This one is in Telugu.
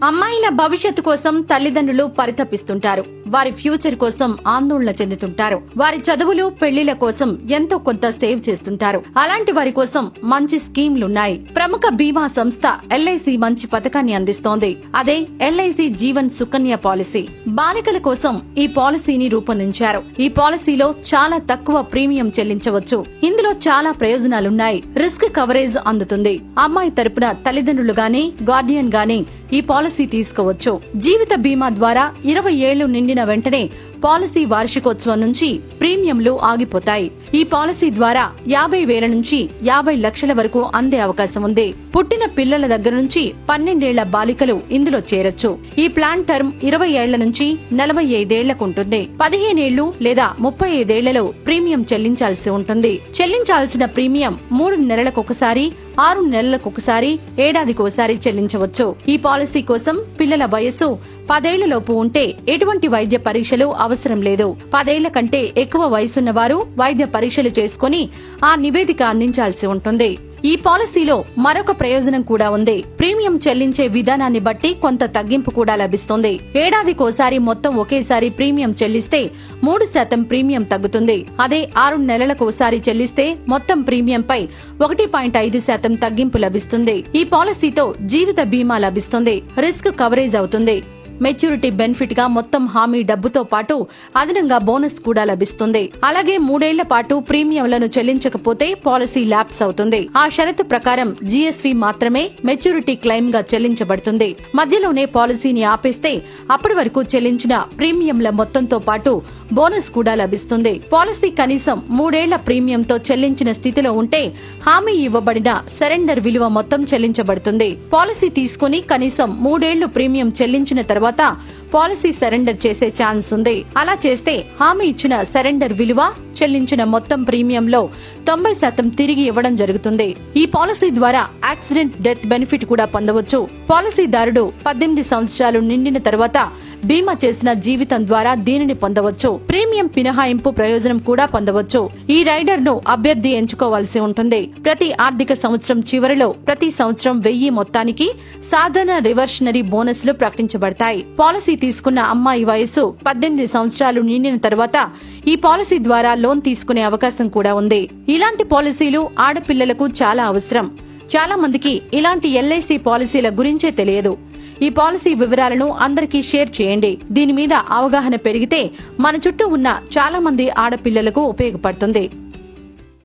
అమ్మాయిల భవిష్యత్తు కోసం తల్లిదండ్రులు పరితపిస్తుంటారు. వారి ఫ్యూచర్ కోసం ఆందోళన చెందుతుంటారు. వారి చదువులు పెళ్లిళ్ల కోసం ఎంతో కొంత సేవ్ చేస్తుంటారు. అలాంటి వారి కోసం మంచి స్కీమ్లున్నాయి. ప్రముఖ బీమా సంస్థ ఎల్ఐసి మంచి పథకాన్ని అందిస్తోంది. అదే ఎల్ఐసి జీవన్ సుకన్య పాలసీ. బాలికల కోసం ఈ పాలసీని రూపొందించారు. ఈ పాలసీలో చాలా తక్కువ ప్రీమియం చెల్లించవచ్చు. ఇందులో చాలా ప్రయోజనాలున్నాయి. రిస్క్ కవరేజ్ అందుతుంది. అమ్మాయి తరపున తల్లిదండ్రులు గాని గార్డియన్ గాని ఈ పాలసీ తీసుకోవచ్చు. జీవిత బీమా ద్వారా 20 ఏళ్లు నిండిన వెంటనే పాలసీ వార్షికోత్సవం నుంచి ప్రీమియంలు ఆగిపోతాయి. ఈ పాలసీ ద్వారా 50,000 నుంచి 50 లక్షల వరకు అందే అవకాశం ఉంది. పుట్టిన పిల్లల దగ్గర నుంచి 12 ఏళ్ల బాలికలు ఇందులో చేరొచ్చు. ఈ ప్లాన్ టర్మ్ 20 ఏళ్ల నుంచి 45 ఏళ్లకు ఉంటుంది. 15 ఏళ్లు లేదా 35 ఏళ్లలో ప్రీమియం చెల్లించాల్సి ఉంటుంది. చెల్లించాల్సిన ప్రీమియం 3 నెలలకొకసారి, 6 నెలలకొకసారి, ఏడాదికోసారి చెల్లించవచ్చు. ఈ పాలసీ కోసం పిల్లల వయస్సు 10 ఏళ్లలోపు ఉంటే ఎటువంటి వైద్య పరీక్షలు అవసరం లేదు. 10 ఏళ్ల కంటే ఎక్కువ వయసున్న వారు వైద్య పరీక్షలు చేసుకుని ఆ నివేదిక అందించాల్సి ఉంటుంది. ఈ పాలసీలో మరొక ప్రయోజనం కూడా ఉంది. ప్రీమియం చెల్లించే విధానాన్ని బట్టి కొంత తగ్గింపు కూడా లభిస్తుంది. ఏడాదికోసారి మొత్తం ఒకేసారి ప్రీమియం చెల్లిస్తే 3% ప్రీమియం తగ్గుతుంది. అదే 6 నెలలకోసారి చెల్లిస్తే మొత్తం ప్రీమియంపై 1.5% తగ్గింపు లభిస్తుంది. ఈ పాలసీతో జీవిత బీమా లభిస్తుంది. రిస్క్ కవరేజ్ అవుతుంది. మెచ్యూరిటీ బెనిఫిట్ గా మొత్తం హామీ డబ్బుతో పాటు అదనంగా బోనస్ కూడా లభిస్తుంది. అలాగే 3 ఏళ్ల పాటు ప్రీమియంలను చెల్లించకపోతే పాలసీ ల్యాప్స్ అవుతుంది. ఆ షరతు ప్రకారం జీఎస్వీ మాత్రమే మెచ్యూరిటీ క్లెయిమ్ గా చెల్లించబడుతుంది. మధ్యలోనే పాలసీని ఆపేస్తే అప్పటి వరకు చెల్లించిన ప్రీమియంల మొత్తంతో పాటు బోనస్ కూడా లభిస్తుంది. పాలసీ కనీసం 3 ఏళ్ల ప్రీమియంతో చెల్లించిన స్థితిలో ఉంటే హామీ ఇవ్వబడిన సరెండర్ విలువ మొత్తం చెల్లించబడుతుంది. పాలసీ తీసుకుని కనీసం 3 ఏళ్లు ప్రీమియం చెల్లించిన తర్వాత పాలసీ సరెండర్ చేసే ఛాన్స్ ఉంది. అలా చేస్తే హామీ ఇచ్చిన సరెండర్ విలువ, చెల్లించిన మొత్తం ప్రీమియంలో 90% తిరిగి ఇవ్వడం జరుగుతుంది. ఈ పాలసీ ద్వారా యాక్సిడెంట్ డెత్ బెనిఫిట్ కూడా పొందవచ్చు. పాలసీదారుడు 18 సంవత్సరాలు నిండిన తర్వాత బీమా చేసిన జీవితం ద్వారా దీనిని పొందవచ్చు. ప్రీమియం మినహాయింపు ప్రయోజనం కూడా పొందవచ్చు. ఈ రైడర్ ను అభ్యర్థి ఎంచుకోవాల్సి ఉంటుంది. ప్రతి ఆర్థిక సంవత్సరం చివరిలో ప్రతి సంవత్సరం 1000 మొత్తానికి సాధారణ రివర్షనరీ బోనస్లు ప్రకటించబడతాయి. పాలసీ తీసుకున్న అమ్మాయి వయసు 18 సంవత్సరాలు నిండిన తర్వాత ఈ పాలసీ ద్వారా లోన్ తీసుకునే అవకాశం కూడా ఉంది. ఇలాంటి పాలసీలు ఆడపిల్లలకు చాలా అవసరం. చాలా మందికి ఇలాంటి ఎల్ఐసి పాలసీల గురించే తెలియదు. ఈ పాలసీ వివరాలను అందరికీ షేర్ చేయండి. దీని మీద అవగాహన పెరిగితే మన చుట్టూ ఉన్న చాలా మంది ఆడపిల్లలకు ఉపయోగపడుతుంది.